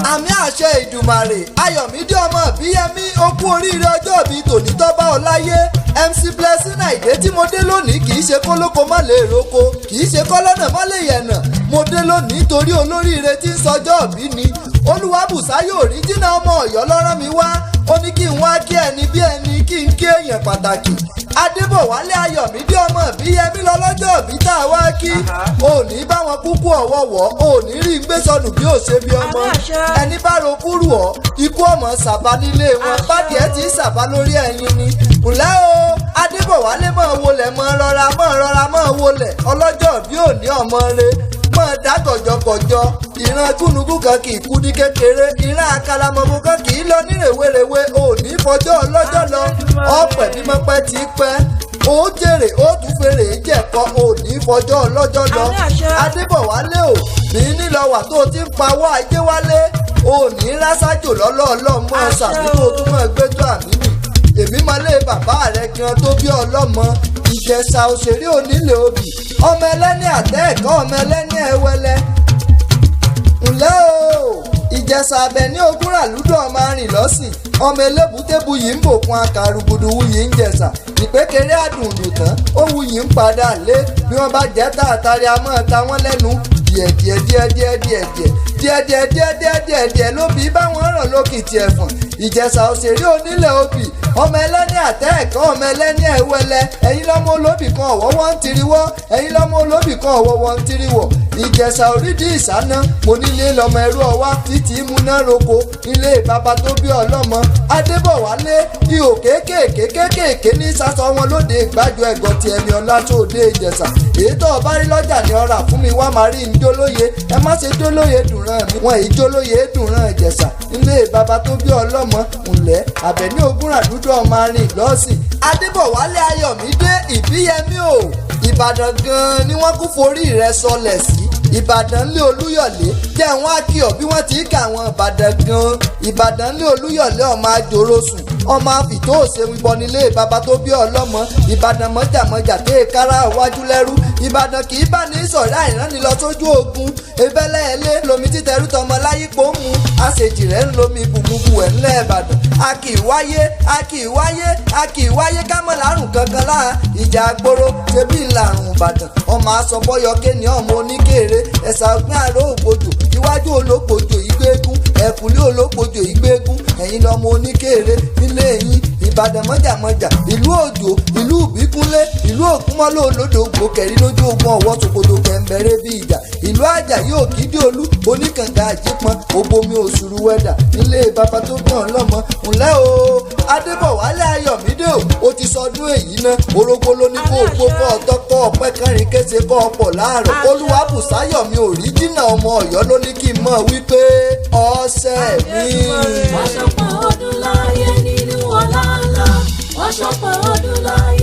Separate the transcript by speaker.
Speaker 1: àmì àṣẹ ìdùmarè ayọ̀mídé ọmọ bíyẹmí ó kú oríire ọjọ́ ìbí tòní tó bá ọ láyé MC Blessing Àìdé tí mo dé lónìí kì í ṣe kólókó má lè roko kì í ṣe kọ́lọ́nà má lè yẹ̀nà mo dé lónìí torí olóríire tí ń sọjọ́ ìbí ni olúwàbùsáyọ̀ òríjìnà ọmọ ọ̀yọ́ lọ́rán mi wá ó ní kí n wá kí ẹni bí ẹni kí n kí èèyàn pàtàkì adébọ̀wálé ayọ̀mídé ọmọ bíyẹmí lọ́lọ́jọ́ ìbí tá a wá kí òní bá wọn kúkú ọ̀wọ́wọ́ òní rí gbé sọnù bí ó ṣe bí ọmọ ẹni bá ro kúrú ọ ikú ọmọ sàbá nílé wọn bádìí ẹ ti sàbá lórí ẹyin ni ǹlẹ́ o adébọ̀wálé mọ̀ wọlé mọ̀ rọra mọ̀ wọlé ọlọ́jọ́ bí òní ọmọ rẹ mọ̀ dá gọ̀jọ̀gọ̀jọ̀ ìran gúnugún kan kì í kú ní kékeré ìran àkàlàmọ̀gbò kan kì í lọ ní rèwerèwe òní fọjọ́ ọlọ́jọ́ lọ ọ̀pẹ̀ mímọ́pẹ́ ti pẹ́ ó jèrè ó tún fèrè jẹ̀kọ́ òní fọjọ́ ọlọ́jọ́ lọ adébọ̀wálé ò ní nílọ́wà tó ti ń pawọ́ ajé wálé òní rásájò lọ́lọ́ọ̀lọ́ mọ́ ṣàbí tó tún mọ́ gbẹ́jọ́ àmì nì èmi máa lé bàbá rẹ̀ gan tó bí ọlọ́mọ ìjẹ̀ṣà òṣèré onílé obì ọmọ ẹlẹ́ni àtẹ́ ẹ̀kọ́ ọmọ ẹlẹ́ni ẹ̀wẹ́lẹ́ ǹlẹ́ o ìjẹ̀ṣà abẹ ní ogúnrà lúdọ̀ ọmọ arìn lọ́sìn ọmọ elébùtébù yìí ń bòkun akàrùgùdù wuyì ń jẹ̀ṣà ìpékeré àdùndù tán ó wuyì ń padà lé bí wọ́n bá jẹ́ tààtàrí a máa ta wọ́n lẹ́nu díẹ̀ ló bí báwọn ràn lókìtì ẹ̀fọ̀n ìjẹ̀ṣà òṣèré onílẹ̀ obì ọmọ ẹlẹ́ni àtẹ́ ẹ̀kọ́ ọmọ ẹlẹ́ni ẹ̀wẹ́lẹ́ ẹ̀yin lọ́mọ olóbì kan ọ̀wọ́ wọn ń tiriwọ́ ẹ̀yin lọ́mọ olóbì kan ọ̀wọ́ wọn ń tiriwọ̀ ìjẹ̀ṣà orídìí ìsáná mo nílé lọ́mọ ẹrú ọwá títí múná roko ilé bàbá tó bí ọlọ́mọ adébọ̀wálé ihò kéékèèké ní sásọ wọn lóde ìgbàjọ ẹ̀gọ́ ti ẹni ọlá tó dé ìjẹ̀ṣà èyí tó ọba rí lọ́jà ní ọ̀rà fún mi wá máa rí njólóye ẹ má ṣe jólóye dùnrán mi wọn ìjólóye dùnrán ìjẹ̀ṣà ilé bàbá tó bí ọlọ́mọ ǹlẹ́ àbẹ̀ní ogúnrà dúdú ọmọ arìn lọ́sìn adébọ̀wálé ayọ̀mídé ìbíyẹmí o ìbàdàn gan-an ni wọ́n kú forí rẹ̀ sọlẹ̀ sí ìbàdàn lé olúyọ̀lé jẹ́ wọn á kí ọ bí wọ́n ti kà àwọn ìbàdàn gan-an ìbàdàn lé olúyọ̀lé ọmọ àjòrò sùn ọmọ àfìtó òṣèlú ìbọn nílé bàbá tó bí ọlọ́mọ ìbàdàn mọ́jàmọ́jà tẹ́ kára wájú lẹ́rú ìbàdàn kì í bá ní sọ̀rọ̀ àìránni lọ sójú ogun ebẹ́lẹ́ ẹlẹ́ lomi títẹrú tọmọ láyípo mú àṣejì rẹ̀ ń lomi bùbùbù ẹ̀ ńlẹ̀ ìbàdàn a kì í wáyé kámọ́ lárùn kankan láà ìjà àgbòrò ṣebí ìlàrùn ìbàdàn ọmọ asọ̀bọ́yọ kéènì ọmọ oníkèrè ẹ̀sà ọ̀gbìn àrò ògbójò iwájú ológbòjò ìgbégún ẹ̀kúlé ológbòjò ìgbégún ẹ̀yìn lọ́mọ oníkèrè nílé yín ìbàdàn mọ́jàmọ́jà ìlú òjò ìlú ìbíkúnlé ìlú òkúmọ́lò olódò ògbó kẹ̀rí lójú ogun ọ̀wọ́ tòkòtò kẹ̀ǹbẹ̀rẹ̀ bí ìjà ìlú àjàyí òkìdí olú oníkànga àjípọn òbomi òṣùrù wẹ̀dà nílé bàbá tó bí ọlọ́mọ ǹlẹ́ o adébọ̀wálé ayọ̀mídé o ti sọdún èyí ná orógbó ló ní kó o gbó kọ́ ọ̀tọ́ kọ́ ọ̀pẹ́ kẹrin kése kọ́ ọ̀pọ̀ láàárọ̀ olúwàbùsáyọ̀mí òríjìnà ọmọ ọ̀yọ́ ló ní kí n mọ̀ wípé ọ̀sẹ̀ mi.
Speaker 2: wọ́n ṣọ̀pọ̀ ọdún láyé nínú ọlá ńlá wọ́n ṣọ̀pọ̀ ọdún láyé.